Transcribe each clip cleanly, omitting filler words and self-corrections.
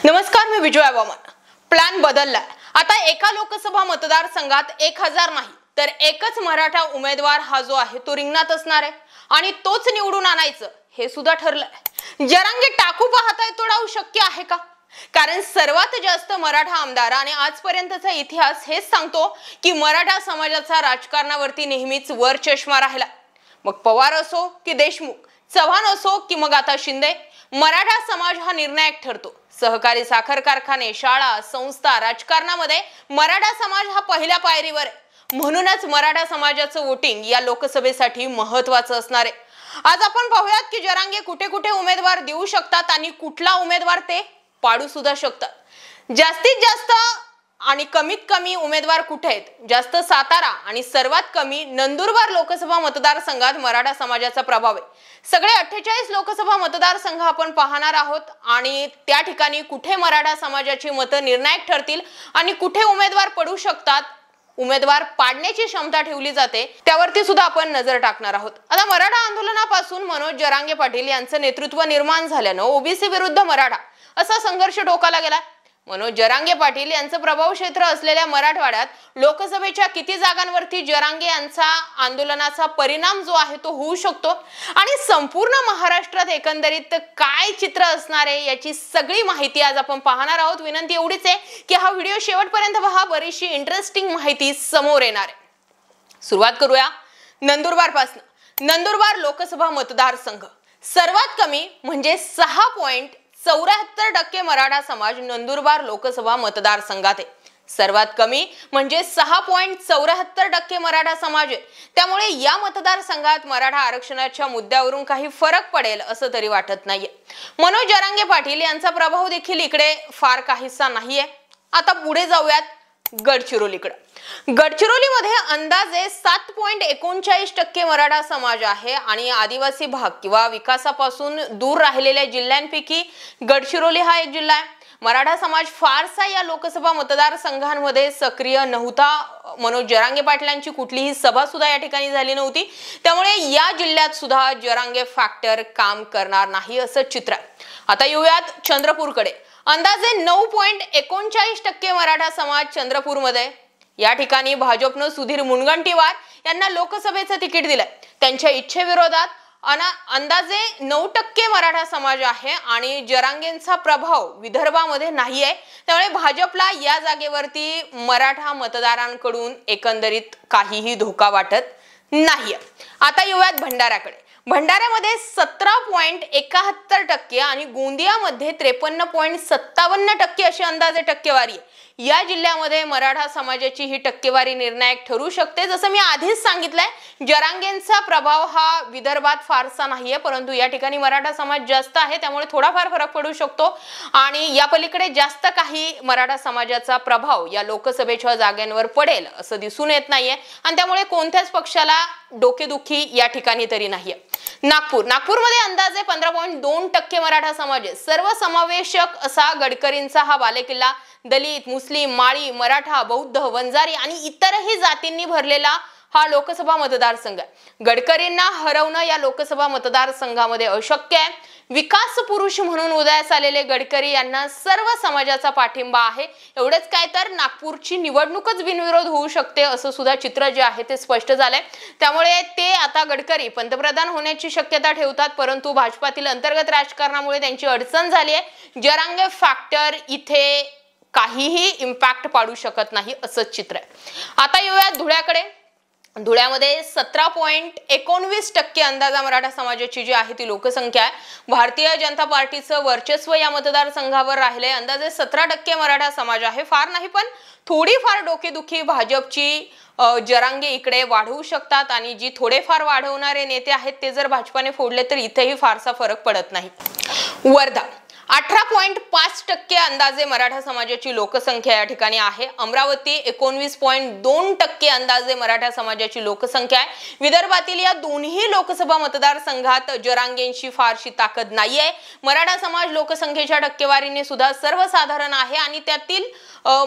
नमस्कार, मी विजय वामन। प्लॅन बदललाय। आता एका लोकसभा मतदारसंघात 1000 नाही तर एकच मराठा उमेदवार हा जो आहे तो रिंगणात असणार आहे आणि तोच निवडून आणायचं हे सुद्धा ठरलंय। जरांगे टाकू पाहताय तोडावू शक्य आहे का? कारण सर्वात जास्त मराठा आमदार आणि आजपर्यंतचा इतिहास हेच सांगतो की मराठा समाजाचा राजकारणावरती नेहमीच वर चष्मा राहिला। मग पवार असो की देशमुख, चव्हाण असो की मग आता शिंदे, मराठा समाज हा निर्णायक ठरतो। सहकारी साखर कारखाने, शाळा, संस्था, राजकारणामध्ये मराठा समाज हा पहिल्या पायरीवर आहे। म्हणूनच मराठा समाजाचं वोटिंग या लोकसभेसाठी महत्त्वाचं असणार आहे। आज आपण पाहूयात की जरांगे कुठे कुठे उमेदवार देऊ शकतात आणि कुठला उमेदवार ते पाडू सुद्धा शकतात। जास्तीत जास्त आणि कमीत कमी उमेदवार कुठे आहेत? जास्त सातारा आणि सर्वात कमी नंदुरबार लोकसभा मतदारसंघात मराठा समाजाचा प्रभाव आहे। सगळे 48 लोकसभा मतदारसंघ आपण पाहणार आहोत आणि त्या ठिकाणी कुठे मराठा समाजाची मतं निर्णायक ठरतील आणि कुठे उमेदवार पडू शकतात, उमेदवार पाडण्याची क्षमता ठेवली जाते, त्यावरती सुद्धा आपण नजर टाकणार आहोत। आता मराठा आंदोलनापासून मनोज जरांगे पाटील यांचं नेतृत्व निर्माण झाल्यानं ओबीसी विरुद्ध मराठा असा संघर्ष टोकाला गेला। मनोज जरांगे पाटील यांचं प्रभाव क्षेत्र असलेल्या मराठवाड्यात लोकसभेच्या किती जागांवरती जरांगे यांचा आंदोलनाचा परिणाम जो आहे तो होऊ शकतो आणि संपूर्ण महाराष्ट्रात एकंदरीत काय चित्र असणार आहे याची सगळी माहिती आज आपण पाहणार आहोत। विनंती एवढीच आहे की हा व्हिडिओ शेवटपर्यंत पहा, बरीचशी इंटरेस्टिंग माहिती समोर येणार आहे। सुरुवात करूया नंदुरबार पासून। नंदुरबार लोकसभा मतदारसंघ सर्वात कमी म्हणजे 6.74% मराठा समाज नंदुरबार लोकसभा मतदारसंघात आहे। सर्वात कमी म्हणजे 6.74% मराठा समाज आहे। त्यामुळे या मतदारसंघात मराठा आरक्षणाच्या मुद्द्यावरून काही फरक पडेल असं तरी वाटत नाहीये। मनोज जरांगे पाटील यांचा प्रभाव देखील इकडे फार काहीसा नाहीये। आता पुढे जाऊयात गडचिरोलीकडे। गडचिरोलीमध्ये अंदाजे 7.39% मराठा समाज आहे आणि आदिवासी भाग किंवा विकासापासून दूर राहिलेल्या जिल्ह्यांपैकी गडचिरोली हा एक जिल्हा आहे। मराठा समाज फारसा या लोकसभा मतदारसंघांमध्ये सक्रिय नव्हता। मनोज जरांगे पाटलांची कुठलीही सभा सुद्धा या ठिकाणी झाली नव्हती, त्यामुळे या जिल्ह्यात सुद्धा जरांगे फॅक्टर काम करणार नाही असं चित्र आहे। आता येऊयात चंद्रपूरकडे। अंदाजे 9.39% मराठा समाज चंद्रपूरमध्ये। या ठिकाणी भाजपनं सुधीर मुनगंटीवार यांना लोकसभेचं तिकीट दिलंय। त्यांच्या इच्छेविरोधात अंदाजे 9% मराठा समाज आहे आणि जरांगेंचा प्रभाव विदर्भामध्ये नाहीये, त्यामुळे भाजपला या जागेवरती मराठा मतदारांकडून एकंदरीत काहीही धोका वाटत नाहीये। आता येऊयात भंडाऱ्याकडे। भंडाऱ्यामध्ये 17.71% आणि गोंदियामध्ये 53.57% अशी अंदाजे टक्केवारी आहे। या जिल्ह्यामध्ये मराठा समाजाची ही टक्केवारी निर्णायक ठरू शकते। जसं मी आधीच सांगितलंय, जरांगेंचा प्रभाव हा विदर्भात फारसा नाहीये, परंतु या ठिकाणी मराठा समाज जास्त आहे, त्यामुळे थोडाफार फरक पडू शकतो आणि या पलीकडे जास्त काही मराठा समाजाचा प्रभाव या लोकसभेच्या जागांवर पडेल असं दिसून येत नाहीये आणि त्यामुळे कोणत्याच पक्षाला डोकेदुखी या ठिकाणी तरी नाहीये। नागपूरमध्ये अंदाजे 15.2% मराठा समाज आहे। सर्वसमावेशक असा गडकरींचा हा बालेकिल्ला दलित, मुस्लिम, माळी, मराठा, बौद्ध, वंजारी आणि इतरही जातींनी भरलेला हा लोकसभा मतदारसंघ आहे। गडकरींना हरवणं या लोकसभा मतदारसंघामध्ये अशक्य आहे। विकास पुरुष म्हणून उदयास आलेले गडकरी यांना सर्व समाजाचा पाठिंबा आहे। एवढंच काय तर नागपूरची निवडणूकच बिनविरोध होऊ शकते असं सुद्धा चित्र जे आहे ते स्पष्ट झालंय। त्यामुळे ते आता गडकरी पंतप्रधान होण्याची शक्यता ठेवतात, परंतु भाजपातील अंतर्गत राजकारणामुळे त्यांची अडचण झाली आहे। जरांगे फॅक्टर इथे काहीही इम्पॅक्ट पाडू शकत नाही असं चित्र आहे। आता येऊया धुळ्याकडे। धुळ्यामध्ये 17.19% अंदाजा मराठा समाजाची जी आहे ती लोकसंख्या आहे। भारतीय जनता पार्टीचं वर्चस्व या मतदारसंघावर राहिले। अंदाजे 17% मराठा समाज आहे। फार नाही पण थोडीफार डोकेदुखी भाजपची जरांगे इकडे वाढवू शकतात आणि जी थोडेफार वाढवणारे नेते आहेत ते जर भाजपाने फोडले तर इथेही फारसा फरक पडत नाही। वर्धा 18.5% अंदाजे मराठा समाजाची लोकसंख्या या ठिकाणी आहे। अमरावती 19.2% अंदाजे मराठा समाजाची लोकसंख्या आहे। विदर्भातील या दोन्ही लोकसभा मतदारसंघात जरांगेंची फारशी ताकद नाहीये। मराठा समाज लोकसंख्येच्या टक्केवारीने सुद्धा सर्वसाधारण आहे आणि त्यातील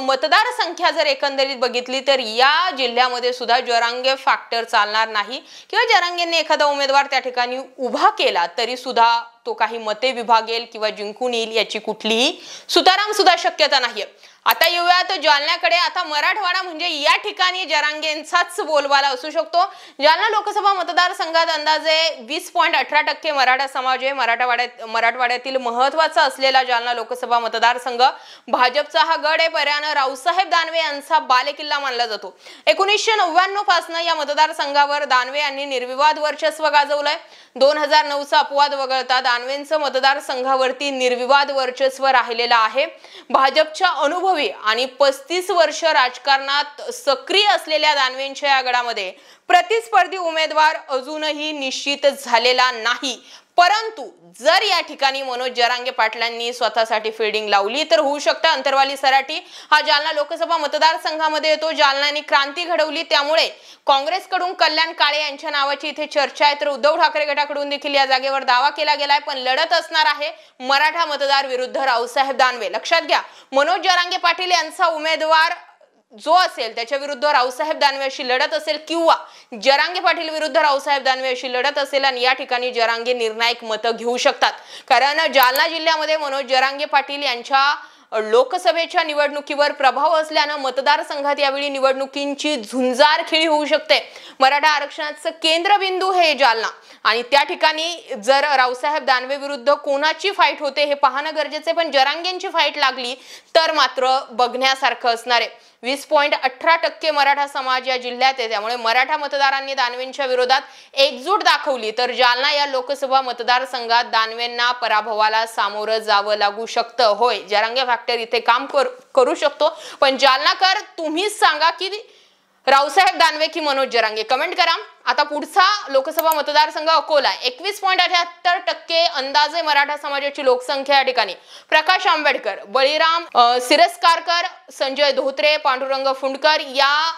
मतदार संख्या जर एकंदरीत बघितली तर या जिल्ह्यामध्ये सुद्धा जरांगे फॅक्टर चालणार नाही किंवा जरांगेंनी एखादा उमेदवार त्या ठिकाणी उभा केला तरी सुद्धा तो काही मते विभागेल किंवा जिंकून येईल याची कुठलीही सुताराम सुद्धा शक्यता नाहीये। आता येऊयात जालन्याकडे। आता मराठवाडा म्हणजे या ठिकाणी जरांगेंचाच बोलबाला असू शकतो। जालना लोकसभा मतदारसंघात अंदाजे 20.18% मराठा समाज आहे। मराठवाड्यातील महत्त्वाचा असलेला जालना लोकसभा मतदारसंघ भाजपचा हा गड आहे। पर्यानं रावसाहेब दानवे यांचा बालेकिल्ला मानला जातो। 1999 पासून या मतदारसंघावर दानवे यांनी निर्विवाद वर्चस्व गाजवलंय। 2009चा अपवाद वगळता दानवेंचं मतदारसंघावरती निर्विवाद वर्चस्व राहिलेलं आहे। भाजपच्या अनुभवी आणि 35 वर्ष राजकारणात सक्रिय असलेल्या दानवेंच्या या गडामध्ये प्रतिस्पर्धी उमेदवार अजूनही निश्चित झालेला नाही। परंतु जर या ठिकाणी मनोज जरांगे पाटलांनी स्वतःसाठी फिल्डिंग लावली तर होऊ शकतं अंतरवाली सराटी हा जालना लोकसभा मतदारसंघामध्ये येतो। जालन्याने क्रांती घडवली, त्यामुळे काँग्रेसकडून कल्याण काळे यांच्या नावाची इथे चर्चा आहे, तर उद्धव ठाकरे गटाकडून देखील या जागेवर दावा केला गेलाय। पण लढत असणार आहे मराठा मतदार विरुद्ध रावसाहेब दानवे। लक्षात घ्या, मनोज जरांगे पाटील यांचा उमेदवार जो असेल त्याच्या विरुद्ध रावसाहेब दानवे अशी लढत असेल, किंवा जरांगे पाटील विरुद्ध रावसाहेब दानवे अशी लढत असेल, आणि या ठिकाणी जरांगे निर्णायक मतं घेऊ शकतात। कारण जालना जिल्ह्यामध्ये मनोज जरांगे पाटील यांच्या लोकसभेच्या निवडणुकीवर प्रभाव असल्यानं मतदारसंघात यावेळी निवडणुकींची झुंजार खेळी होऊ शकते। मराठा आरक्षणाचं केंद्रबिंदू हे जालना, आणि त्या ठिकाणी जर रावसाहेब दानवे विरुद्ध कोणाची फाईट होते हे पाहणं गरजेचे। पण जरांगेंची फाईट लागली तर मात्र बघण्यासारखं असणार आहे। 20.18% मराठा समाज या जिल्ह्यात आहे, त्यामुळे मराठा मतदारांनी दानवेंच्या विरोधात एकजूट दाखवली तर जालना या लोकसभा मतदारसंघात दानवेंना पराभवाला सामोरं जावं लागू शकतं। होय, जरांगे फॅक्टर इथे काम करू शकतो, पण जालनाकर तुम्हीच सांगा की रावसाहेब दानवे की मनोज जरांगे, कमेंट करा। आता पुढचा लोकसभा मतदारसंघ अकोला, 21.78% अंदाजे मराठा समाजाची लोकसंख्या या ठिकाणी। प्रकाश आंबेडकर, बळीराम सिरस्कारकर, संजय धोत्रे, पांडुरंग फुंडकर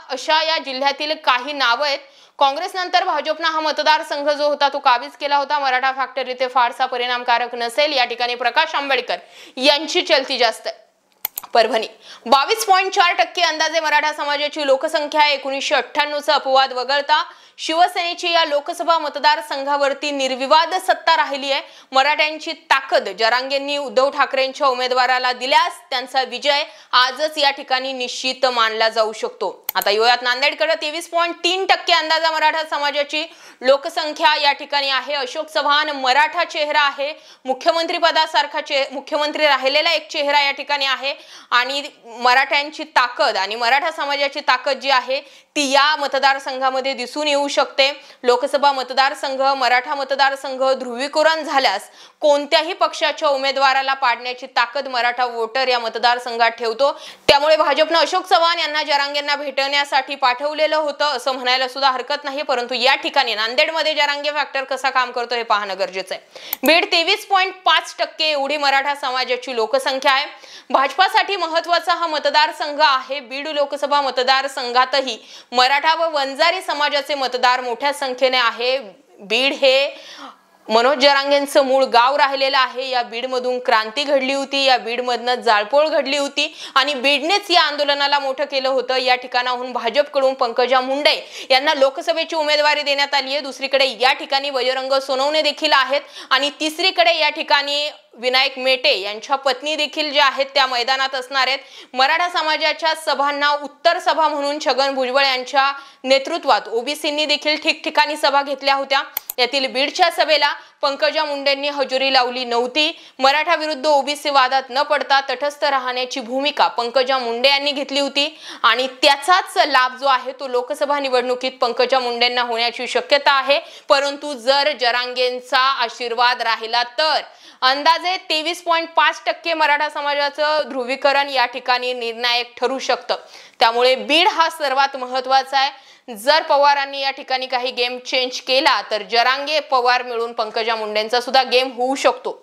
अशा या जिल्ह्यातील काही नावं आहेत। काँग्रेस नंतर भाजपनं हा मतदारसंघ जो होता तो काबीज केला होता। मराठा फॅक्टर इथे फारसा परिणामकारक नसेल, या ठिकाणी प्रकाश आंबेडकर यांची चलती जास्त आहे। परभणी 22.4% अंदाजे मराठा समाजाची लोकसंख्या आहे। 1998चा अपवाद वगळता शिवसेनेची या लोकसभा मतदारसंघावरती निर्विवाद सत्ता राहिली आहे। मराठ्यांची ताकद जरांगेंनी उद्धव ठाकरेंच्या उमेदवाराला दिल्यास त्यांचा विजय आजच या ठिकाणी निश्चित मानला जाऊ शकतो। आता येऊयात नांदेडकडे। 23.3% अंदाजा मराठा समाजाची लोकसंख्या या ठिकाणी आहे। अशोक चव्हाण मराठा चेहरा आहे, मुख्यमंत्री पदासारखा मुख्यमंत्री राहिलेला एक चेहरा या ठिकाणी आहे, आणि मराठ्यांची ताकद आणि मराठा समाजाची ताकद जी आहे ती या मतदारसंघामध्ये दिसून येऊ शकते। लोकसभा मतदारसंघ मराठा मतदारसंघ ध्रुवीकरण झाल्यास कोणत्याही पक्षाच्या उमेदवाराला पाडण्याची ताकद मराठा वोटर या मतदारसंघात ठेवतो। त्यामुळे भाजपने अशोक चव्हाण यांना जरांगेंना भेटण्यासाठी पाठवलेलं होतं असं म्हणायला सुद्धा हरकत नाही। परंतु या ठिकाणी नांदेडमध्ये जरांगे फॅक्टर कसा काम करतो हे पाहणं गरजेचं आहे। बीड 23.5% एवढी मराठा समाजाची लोकसंख्या आहे। भाजपासाठी महत्त्वाचा हा मतदारसंघ आहे। बीड लोकसभा मतदारसंघातही मराठा व वंजारी समाजाचे मतदार मोठ्या संख्येने आहे। बीड हे मनोज जरांगेंचं मूळ गाव राहिलेलं आहे। या बीडमधून क्रांती घडली होती, या बीडमधनं जाळपोळ घडली होती, आणि बीडनेच या आंदोलनाला मोठं केलं होतं। या ठिकाणाहून भाजपकडून पंकजा मुंडे यांना लोकसभेची उमेदवारी देण्यात आली आहे। दुसरीकडे या ठिकाणी बजरंग सोनवणे देखील आहेत, आणि तिसरीकडे या ठिकाणी विनायक मेटे यांच्या पत्नी देखील ज्या आहेत त्या मैदानात असणार आहेत। मराठा समाजाच्या सभांना उत्तर सभा म्हणून छगन भुजबळ यांच्या नेतृत्वात ओबीसींनी देखील ठिकठिकाणी सभा घेतल्या होत्या। यातील बीडच्या सभेला पंकजा मुंडेंनी हजेरी लावली नव्हती। मराठा विरुद्ध ओबीसी वादात न पडता तटस्थ राहण्याची भूमिका पंकजा मुंडे यांनी घेतली होती, आणि त्याचाच लाभ जो आहे तो लोकसभा निवडणुकीत पंकजा मुंडेंना होण्याची शक्यता आहे। परंतु जर जरांगेंचा आशीर्वाद राहिला तर अंदाजे 23.5% मराठा समाजाचं ध्रुवीकरण या ठिकाणी निर्णायक ठरू शकतं। त्यामुळे बीड हा सर्वात महत्त्वाचा आहे। जर पवारांनी या ठिकाणी काही गेम चेंज केला तर जरांगे पवार मिळून पंकजा मुंडेंचा सुद्धा गेम होऊ शकतो।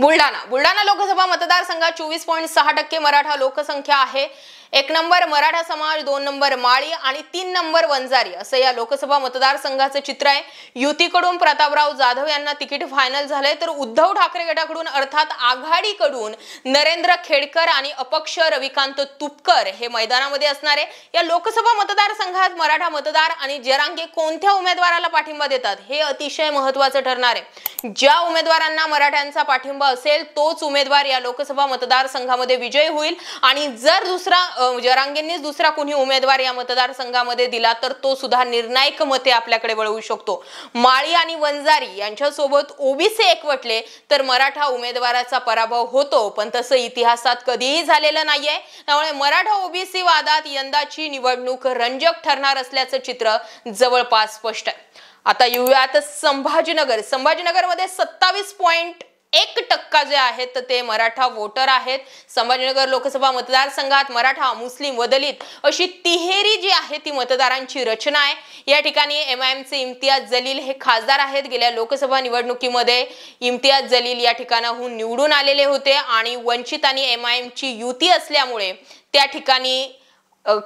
बुलढाणा लोकसभा मतदारसंघात 24.6% मराठा लोकसंख्या आहे। 1 नंबर मराठा समाज, 2 नंबर माळी आणि 3 नंबर वंजारी असं या लोकसभा मतदारसंघाचं चित्र आहे। युतीकडून प्रतापराव जाधव यांना तिकीट फायनल झालंय, तर उद्धव ठाकरे गटाकडून अर्थात आघाडीकडून नरेंद्र खेडकर आणि अपक्ष रविकांत तुपकर हे मैदानामध्ये असणार आहे। या लोकसभा मतदारसंघात मराठा मतदार आणि जरांगे कोणत्या उमेदवाराला पाठिंबा देतात हे अतिशय महत्त्वाचं ठरणार आहे। ज्या उमेदवारांना मराठ्यांचा पाठिंबा असेल तोच उमेदवार या लोकसभा मतदारसंघामध्ये विजयी होईल आणि जर दुसरा जरांगेंनीच दुसरा कोणी उमेदवार या मतदारसंघामध्ये दिला तर तो सुद्धा निर्णायक मते आपल्याकडे वळवू शकतो। माळी आणि वंजारी यांच्यासोबत ओबीसी एकवटले तर मराठा उमेदवाराचा पराभव होतो, पण तसं इतिहासात कधीही झालेलं नाहीये। त्यामुळे मराठा ओबीसी वादात यंदाची निवडणूक रंजक ठरणार असल्याचं चित्र जवळपास स्पष्ट आहे। आता येऊयात संभाजीनगरमध्ये 27.1% जे आहेत ते मराठा वोटर आहेत। संभाजीनगर लोकसभा मतदारसंघात मराठा, मुस्लिम व दलित अशी तिहेरी जी आहे ती मतदारांची रचना आहे। या ठिकाणी MIMचे इम्तियाज जलील हे खासदार आहेत। गेल्या लोकसभा निवडणुकीमध्ये इम्तियाज जलील या ठिकाणाहून निवडून आलेले होते आणि वंचित आणि MIMची युती असल्यामुळे त्या ठिकाणी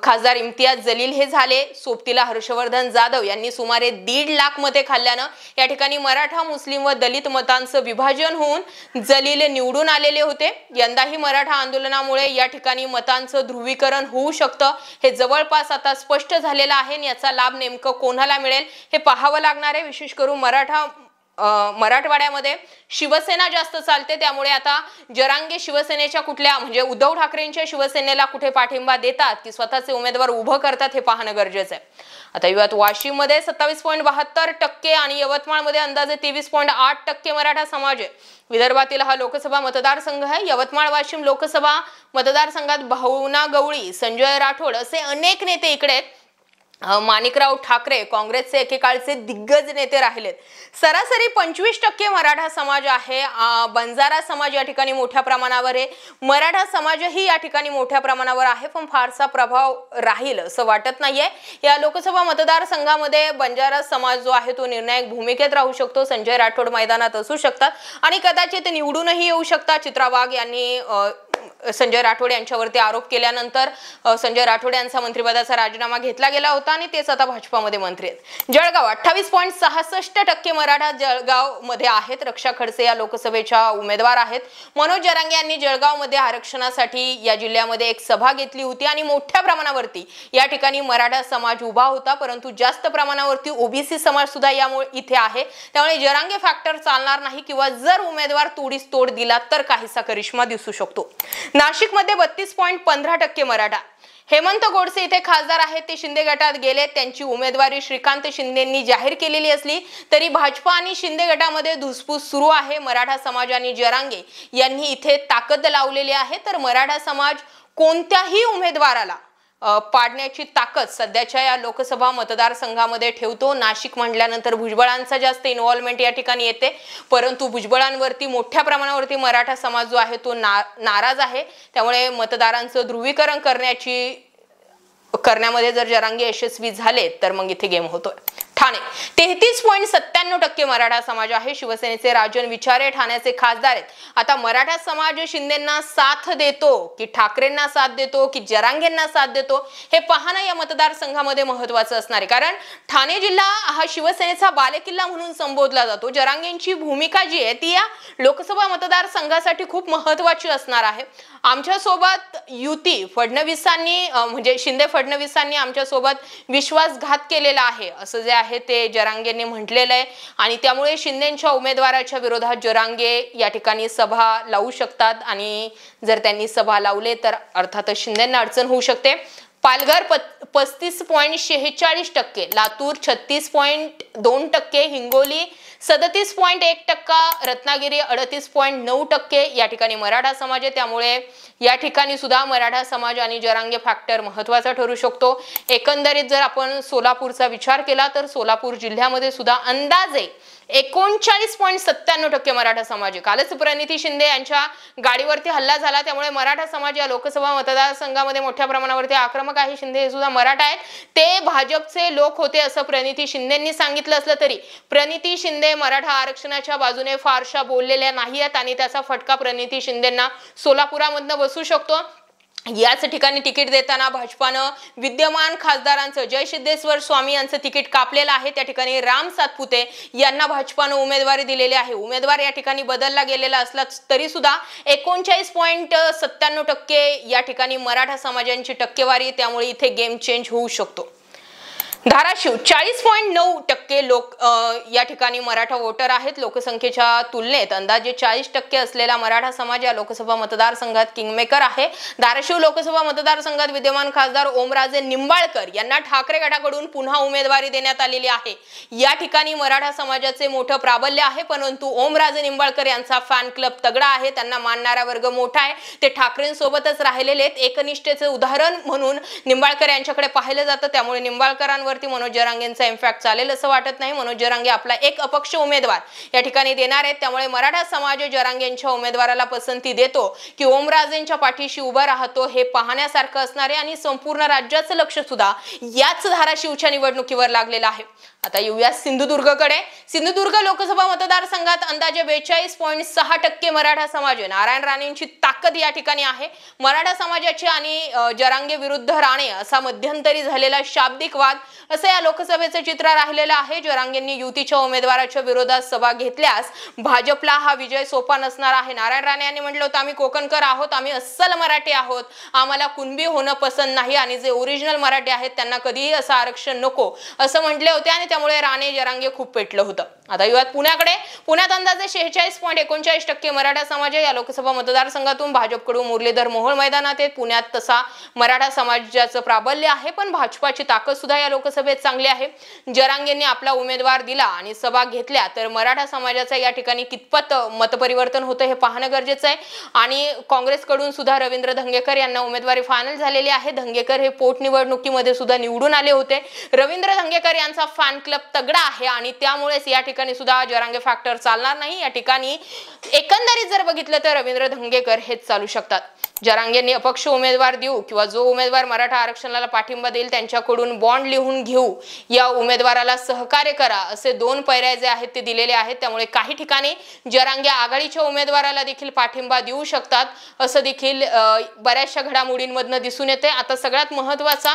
खासदार इम्तियाज जलील हे झाले। सोबतीला हर्षवर्धन जाधव यांनी सुमारे 1.5 लाख मते खाल्ल्यानं या ठिकाणी मराठा, मुस्लिम व दलित मतांचं विभाजन होऊन जलील निवडून आलेले होते। यंदाही मराठा आंदोलनामुळे या ठिकाणी मतांचं ध्रुवीकरण होऊ शकतं हे जवळपास आता स्पष्ट झालेलं आहे। याचा लाभ नेमकं कोणाला मिळेल हे पाहावं लागणार आहे। विशेष करून मराठवाड्यामध्ये शिवसेना जास्त चालते, त्यामुळे आता जरांगे शिवसेनेच्या कुठल्या म्हणजे उद्धव ठाकरेंच्या शिवसेनेला कुठे पाठिंबा देतात की स्वतःचे उमेदवार उभं करतात हे पाहणं गरजेचं आहे। आता युवात वाशिममध्ये 27.72% आणि यवतमाळमध्ये अंदाजे 23.8% मराठा समाज आहे। विदर्भातील हा लोकसभा मतदारसंघ आहे। यवतमाळ वाशिम लोकसभा मतदारसंघात भावना गवळी, संजय राठोड असे अनेक नेते इकडे आहेत। माणिकराव ठाकरे काँग्रेसचे एकेकाळचे दिग्गज नेते राहिलेत। सरासरी 25% मराठा समाज आहे। बंजारा समाज या ठिकाणी मोठ्या प्रमाणावर आहे। मराठा समाजही या ठिकाणी मोठ्या प्रमाणावर आहे, पण फारसा प्रभाव राहील असं वाटत नाहीये। या लोकसभा मतदारसंघामध्ये बंजारा समाज जो आहे तो निर्णायक भूमिकेत राहू शकतो। संजय राठोड मैदानात असू शकतात आणि कदाचित निवडूनही येऊ शकतात। चित्रा वाघ यांनी संजय राठोड यांच्यावरती आरोप केल्यानंतर संजय राठोड यांचा मंत्रिपदाचा राजीनामा घेतला गेला होता आणि तेच आता भाजपामध्ये मंत्री आहेत। जळगाव 28.66% मराठा जळगाव मध्ये आहेत। रक्षा खडसे या लोकसभेच्या उमेदवार आहेत। मनोज जरांगे यांनी जळगाव मध्ये आरक्षणासाठी या जिल्ह्यामध्ये एक सभा घेतली होती आणि मोठ्या प्रमाणावरती या ठिकाणी मराठा समाज उभा होता, परंतु जास्त प्रमाणावरती ओबीसी समाज सुद्धा यामुळे इथे आहे। त्यामुळे जरांगे फॅक्टर चालणार नाही किंवा जर उमेदवार तोडीस तोड दिला तर काहीसा करिश्मा दिसू शकतो। नाशिकमध्ये 32.15% मराठा। हेमंत गोडसे इथे खासदार आहेत, ते शिंदे गटात गेले। त्यांची उमेदवारी श्रीकांत शिंदेंनी जाहीर केलेली असली तरी भाजपा आणि शिंदे गटामध्ये धुसफूस सुरू आहे। मराठा समाज आणि जरांगे यांनी इथे ताकद लावलेली आहे, तर मराठा समाज कोणत्याही उमेदवाराला पाडण्याची ताकद सध्याच्या या लोकसभा मतदारसंघामध्ये ठेवतो। नाशिक म्हटल्यानंतर भुजबळांचा जास्त इन्व्हॉल्वमेंट या ठिकाणी येते, परंतु भुजबळांवरती मोठ्या प्रमाणावरती मराठा समाज जो आहे तो नाराज आहे। त्यामुळे मतदारांचं ध्रुवीकरण करण्यामध्ये जर जरांगे यशस्वी झाले तर मग इथे गेम होतोय। ठाणे 33.97% मराठा समाज आहे। शिवसेनेचे राजन विचारे ठाण्याचे खासदार आहेत। आता मराठा समाज शिंदेंना साथ देतो की ठाकरेंना साथ देतो की जरांगेंना साथ देतो हे पाहणं या मतदारसंघामध्ये महत्त्वाचं असणार आहे, कारण ठाणे जिल्हा हा शिवसेनेचा बालेकिल्ला म्हणून संबोधला जातो। जरांगेंची भूमिका जी आहे ती या लोकसभा मतदारसंघासाठी खूप महत्त्वाची असणार आहे। आमच्या सोबत युती फडणवीसांनी म्हणजे शिंदे फडणवीसांनी आमच्या सोबत विश्वासघात केलेला आहे असं जे आहे ते जरांगेंनी म्हटलेलं आहे आणि त्यामुळे शिंदेंच्या उमेदवाराच्या विरोधात जरांगे या ठिकाणी सभा लावू शकतात आणि जर त्यांनी सभा लावले तर अर्थातच शिंदेंना अडचण होऊ शकते। पालघर 35.46%, लातूर 36.2%, हिंगोली 37.1%, रत्नागिरी 38.9% या ठिकाणी मराठा समाज आहे। त्यामुळे या ठिकाणी सुद्धा मराठा समाज आणि जरांगे फॅक्टर महत्त्वाचा ठरू शकतो। एकंदरीत जर आपण सोलापूरचा विचार केला तर सोलापूर जिल्ह्यामध्ये सुद्धा अंदाजे 39.97% मराठा समाज आहे। कालच प्रणिती शिंदे यांच्या गाडीवरती हल्ला झाला, त्यामुळे मराठा समाज या लोकसभा मतदारसंघामध्ये मोठ्या प्रमाणावरती आक्रमक आहे। शिंदे हे सुद्धा मराठा आहेत, ते भाजपचे लोक होते असं प्रणिती शिंदेंनी सांगितलं असलं तरी प्रणिती शिंदे मराठा आरक्षणाच्या बाजूने फारशा बोललेल्या नाहीत आणि त्याचा फटका प्रणिती शिंदेंना सोलापुरामधनं बसू शकतो। याच ठिकाणी तिकीट देताना भाजपानं विद्यमान खासदारांचं जय सिद्धेश्वर स्वामी यांचं तिकीट कापलेलं आहे। त्या ठिकाणी राम सातपुते यांना भाजपानं उमेदवारी दिलेली आहे। उमेदवार या ठिकाणी बदलला गेलेला असला तरी सुद्धा 39.97% या ठिकाणी मराठा समाजाची टक्केवारी, त्यामुळे इथे गेम चेंज होऊ शकतो। धाराशिव 40.9% लोक या ठिकाणी मराठा वोटर आहेत। लोकसंख्येच्या तुलनेत अंदाजे 40% असलेला मराठा समाज या लोकसभा मतदारसंघात किंगमेकर आहे। धाराशिव लोकसभा मतदारसंघात विद्यमान खासदार ओमराजे निंबाळकर यांना ठाकरे गटाकडून पुन्हा उमेदवारी देण्यात आलेली आहे। या ठिकाणी मराठा समाजाचे मोठं प्राबल्य आहे, परंतु ओमराजे निंबाळकर यांचा फॅन क्लब तगडा आहे, त्यांना मानणारा वर्ग मोठा आहे, ते ठाकरेंसोबतच राहिलेले आहेत। एकनिष्ठेचे उदाहरण म्हणून निंबाळकर यांच्याकडे पाहिलं जातं, त्यामुळे निंबाळकरांवर मनोज जरांगेंचा इम्पॅक्ट चालेल असं वाटत नाही। मनोज जरांगे आपला एक अपक्ष उमेदवार या ठिकाणी देणार आहेत, त्यामुळे मराठा समाज जरांगेंच्या उमेदवाराला पसंती देतो की ओमराजेंच्या पाठीशी उभा राहतो हे पाहण्यासारखं असणार आहे। आणि संपूर्ण राज्याचं लक्ष सुद्धा याच धाराशिवच्या निवडणुकीवर लागलेलं आहे। आता येऊया सिंधुदुर्गकडे। सिंधुदुर्ग लोकसभा मतदारसंघात अंदाजे 42.6% मराठा समाज आहे। नारायण राणेंची ताकद या ठिकाणी आहे। मराठा समाजाची आणि जरांगे विरुद्ध राणे असा मध्यंतरी झालेला शाब्दिक वाद असं या लोकसभेचं चित्र राहिलेलं आहे। जरांगेंनी युतीच्या उमेदवाराच्या विरोधात सभा घेतल्यास भाजपला हा विजय सोपा नसणार आहे। नारायण राणे यांनी म्हटलं होतं, आम्ही कोकणकर आहोत, आम्ही अस्सल मराठी आहोत, आम्हाला कुणबी होणं पसंत नाही आणि जे ओरिजिनल मराठी आहेत त्यांना कधीही असं आरक्षण नको असं म्हटले होते आणि त्यामुळे राणे जरांगे खूप पेटलं होतं। आता युवात पुण्याकडे। पुण्यात अंदाजे 46.39% मराठा समाज या लोकसभा मतदारसंघातून भाजपकडून मुरलीधर मोहोळ मैदानात आहेत। पुण्यात तसा मराठा समाजाचं प्राबल्य आहे, पण भाजपाची ताकद सुद्धा या लोकसभेत चांगली आहे। जरांगेंनी आपला उमेदवार दिला आणि सभा घेतल्या तर मराठा समाजाचा या ठिकाणी कितपत मतपरिवर्तन होतं हे पाहणं गरजेचं आहे। आणि काँग्रेसकडून सुद्धा रवींद्र धंगेकर यांना उमेदवारी फायनल झालेली आहे। धंगेकर हे पोटनिवडणुकीमध्ये सुद्धा निवडून आले होते। रवींद्र धंगेकर यांचा फॅन क्लब तगडा आहे आणि त्यामुळेच या ठिकाणी सुद्धा जरांगे फॅक्टर चालणार नाही। या ठिकाणी एकंदरीत जर बघितलं तर रवींद्र धंगेकर हेच चालू शकतात। जरांगेंनी अपक्ष उमेदवार देऊ किंवा जो उमेदवार मराठा आरक्षणाला पाठिंबा देईल त्यांच्याकडून बॉन्ड लिहून घेऊ, या उमेदवाराला सहकार्य करा, असे 2 पर्याय जे आहेत ते दिलेले आहेत। त्यामुळे काही ठिकाणी जरांगे आघाडीच्या उमेदवाराला देखील पाठिंबा देऊ शकतात असं देखील बऱ्याचशा घडामोडींमधनं दिसून येते। आता सगळ्यात महत्त्वाचा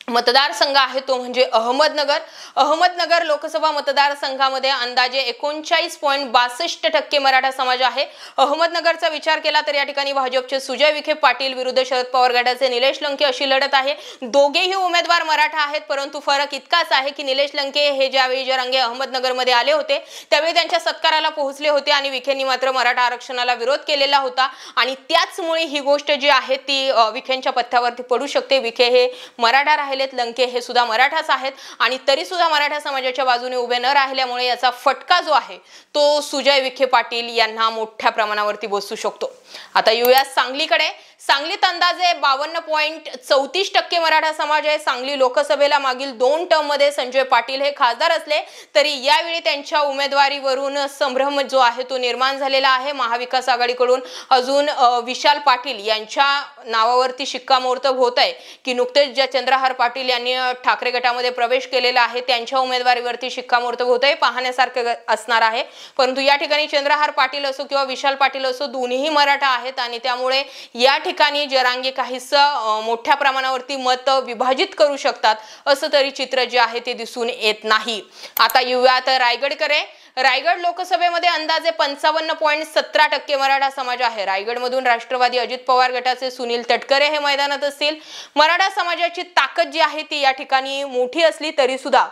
मतदारसंघ आहे तो म्हणजे अहमदनगर। अहमदनगर लोकसभा मतदारसंघामध्ये अंदाजे 39.62% मराठा समाज आहे। अहमदनगरचा विचार केला तर या ठिकाणी भाजपचे सुजय विखे पाटील विरुद्ध शरद पवार गटाचे निलेश लंके अशी लढत आहे। दोघेही उमेदवार मराठा आहेत, परंतु फरक इतकाच आहे की निलेश लंके हे ज्यावेळी जरांगे अहमदनगरमध्ये आले होते त्यावेळी त्यांच्या सत्काराला पोहोचले होते आणि विखेंनी मात्र मराठा आरक्षणाला विरोध केलेला होता आणि त्याचमुळे ही गोष्ट जी आहे ती विखेंच्या पथ्यावरती पडू शकते। विखे हे मराठा राहिलेत, लंके हे सुद्धा मराठाच आहेत आणि तरी सुद्धा मराठा समाजाच्या बाजूने उभे न राहिल्यामुळे याचा फटका जो आहे तो सुजय विखे पाटील यांना मोठ्या प्रमाणावरती बसू शकतो। आता येऊया सांगलीकडे। सांगलीत अंदाजे 52.34% मराठा समाज आहे। सांगली लोकसभेला मागील 2 टर्ममध्ये संजय पाटील हे खासदार असले तरी यावेळी त्यांच्या उमेदवारीवरून संभ्रम जो आहे तो निर्माण झालेला आहे। महाविकास आघाडीकडून अजून विशाल पाटील यांच्या नावावरती शिक्कामोर्तब होत आहे की नुकतेच ज्या चंद्रहार पाटील यांनी ठाकरे गटामध्ये प्रवेश केलेला आहे त्यांच्या उमेदवारीवरती शिक्कामोर्तब होत आहे, पाहण्यासारखं असणार आहे। परंतु या ठिकाणी चंद्रहार पाटील असो किंवा विशाल पाटील असो दोन्हीही मराठा आहेत आणि त्यामुळे या ठिकाणी जरांगे काहीसं मोठ्या प्रमाणावरती मत विभाजित करू शकतात असं तरी चित्र जे आहे ते दिसून येत नाही। आता येऊयात रायगडकडे। रायगड लोकसभेमध्ये अंदाजे 55.17% मराठा समाज आहे। रायगडमधून राष्ट्रवादी अजित पवार गटाचे सुनील तटकरे हे मैदानात असतील। मराठा समाजाची ताकद जी आहे ती या ठिकाणी मोठी असली तरी सुद्धा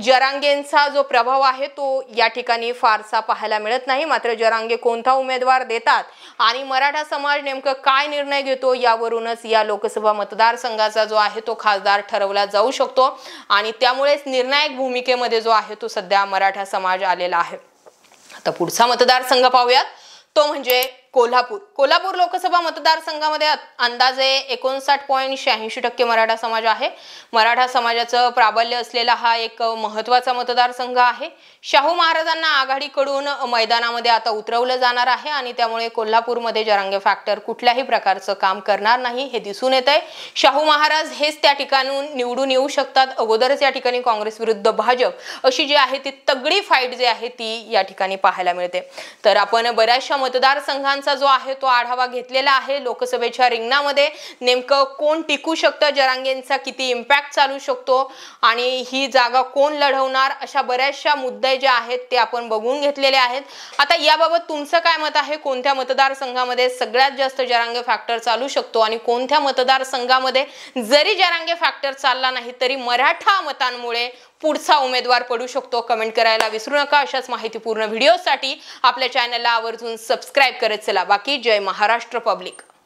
जरांगेंचा जो प्रभाव आहे तो या ठिकाणी फारसा पाहायला मिळत नाही। मात्र जरांगे कोणता उमेदवार देतात आणि मराठा समाज नेमकं काय निर्णय घेतो यावरूनच या लोकसभा मतदारसंघाचा जो आहे तो खासदार ठरवला जाऊ शकतो आणि त्यामुळेच निर्णायक भूमिकेमध्ये जो आहे तो सध्या मराठा समाज आलेला आहे। आता पुढचा मतदारसंघ पाहूयात तो म्हणजे कोल्हापूर। कोल्हापूर लोकसभा मतदारसंघामध्ये अंदाजे 59.86% मराठा समाज आहे। मराठा समाजाचं प्राबल्य असलेला हा एक महत्त्वाचा मतदारसंघ आहे। शाहू महाराजांना आघाडीकडून मैदानामध्ये आता उतरवलं जाणार आहे आणि त्यामुळे कोल्हापूरमध्ये जरांगे फॅक्टर कुठल्याही प्रकारचं काम करणार नाही हे दिसून येतंय। शाहू महाराज हेच त्या ठिकाणून निवडून येऊ शकतात। अगोदरच या ठिकाणी काँग्रेस विरुद्ध भाजप अशी जी आहे ती तगडी फाईट जी आहे ती या ठिकाणी पाहायला मिळते। तर आपण बऱ्याचशा मतदारसंघांचा कामांचा जो आहे तो आढावा घेतलेला आहे। लोकसभेच्या रिंगणामध्ये नेमकं कोण टिकू शकतं, जरांगेंचा किती इम्पॅक्ट चालू शकतो आणि ही जागा कोण लढवणार, अशा बऱ्याचशा मुद्दे जे आहेत ते आपण बघून घेतलेले आहेत। आता याबाबत तुमचं काय मत आहे? कोणत्या मतदारसंघामध्ये सगळ्यात जास्त जरांगे फॅक्टर चालू शकतो आणि कोणत्या मतदारसंघामध्ये जरी जरांगे फॅक्टर चालला नाही तरी मराठा मतांमुळे पुढचा उमेदवार पडू शकतो? कमेंट करायला विसरू नका। अशाच माहितीपूर्ण व्हिडिओसाठी आपल्या चॅनलला आवर्जून सबस्क्राइब करत चला। बाकी जय महाराष्ट्र पब्लिक।